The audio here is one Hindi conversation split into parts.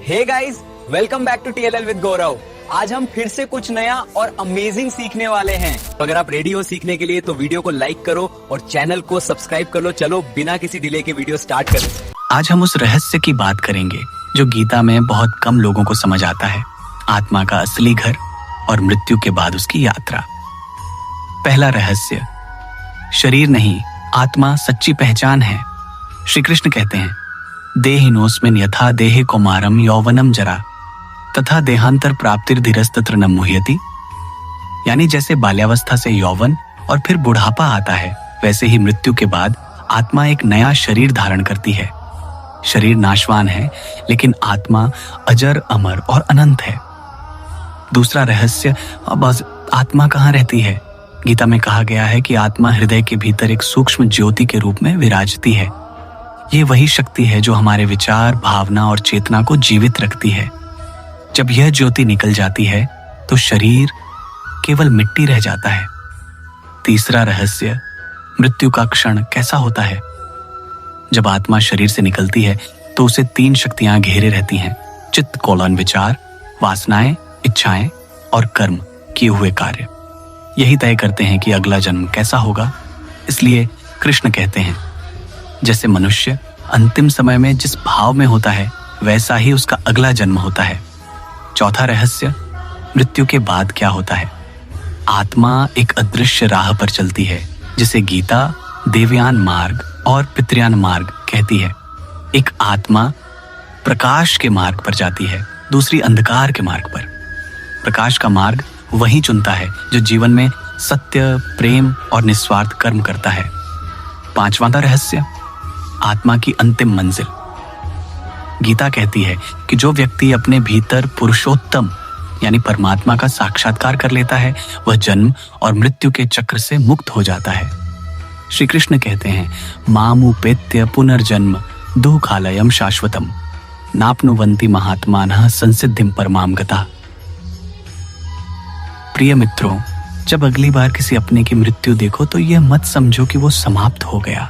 Hey guys, welcome back to TLL with Gaurav. आज हम फिर से कुछ नया और अमेजिंग सीखने वाले हैं। तो अगर आप रेडी हो सीखने के लिए तो वीडियो को लाइक करो और चैनल को सब्सक्राइब कर लो। चलो बिना किसी डिले के वीडियो स्टार्ट करें। आज हम उस रहस्य की बात करेंगे जो गीता में बहुत कम लोगों को समझ आता है, आत्मा का असली घर और मृत्यु के बाद उसकी यात्रा। पहला रहस्य, शरीर नहीं, आत्मा सच्ची पहचान है। श्री कृष्ण कहते हैं, देहिनोस्मिन् यथा देहे कौमारम यौवनम जरा तथा देहांतर प्राप्तिर धीरस्तत्र न मुह्यति। यानी जैसे बाल्यावस्था से यौवन और फिर बुढ़ापा आता है, वैसे ही मृत्यु के बाद आत्मा एक नया शरीर धारण करती है। शरीर नाशवान है, लेकिन आत्मा अजर, अमर और अनंत है। दूसरा रहस्य, अब आत्मा कहाँ रहती है? गीता में कहा गया है कि आत्मा हृदय के भीतर एक सूक्ष्म ज्योति के रूप में विराजती है। ये वही शक्ति है जो हमारे विचार, भावना और चेतना को जीवित रखती है। जब यह ज्योति निकल जाती है तो शरीर केवल मिट्टी रह जाता है। तीसरा रहस्य, मृत्यु का क्षण कैसा होता है? जब आत्मा शरीर से निकलती है तो उसे 3 शक्तियां घेरे रहती हैं: चित्त कोलन विचार, वासनाएं, इच्छाएं और कर्म, किए हुए कार्य। यही तय करते हैं कि अगला जन्म कैसा होगा। इसलिए कृष्ण कहते हैं, जैसे मनुष्य अंतिम समय में जिस भाव में होता है, वैसा ही उसका अगला जन्म होता है। चौथा रहस्य, मृत्यु के बाद क्या होता है? आत्मा एक अदृश्य राह पर चलती है, जिसे गीता देवयान मार्ग और पितृयान मार्ग कहती है। एक आत्मा प्रकाश के मार्ग पर जाती है, दूसरी अंधकार के मार्ग पर। प्रकाश का मार्ग वही चुनता है जो जीवन में सत्य, प्रेम और निस्वार्थ कर्म करता है। पांचवां रहस्य, आत्मा की अंतिम मंजिल। गीता कहती है कि जो व्यक्ति अपने भीतर पुरुषोत्तम यानी परमात्मा का साक्षात्कार कर लेता है, वह जन्म और मृत्यु के चक्र से मुक्त हो जाता है। श्री कृष्ण कहते हैं, मामुपेत्य पुनर्जन्म दुःखालयम शाश्वतम नाप्नुवन्ति महात्मानः संसिद्धिं परमां गतः। प्रिय मित्रों, जब अगली बार किसी अपने की मृत्यु देखो तो यह मत समझो कि वो समाप्त हो गया,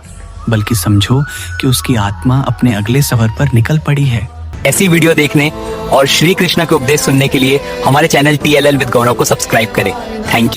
बल्कि समझो कि उसकी आत्मा अपने अगले सफर पर निकल पड़ी है। ऐसी वीडियो देखने और श्री कृष्ण के उपदेश सुनने के लिए हमारे चैनल TLL विद गौरव को सब्सक्राइब करें। Thank you.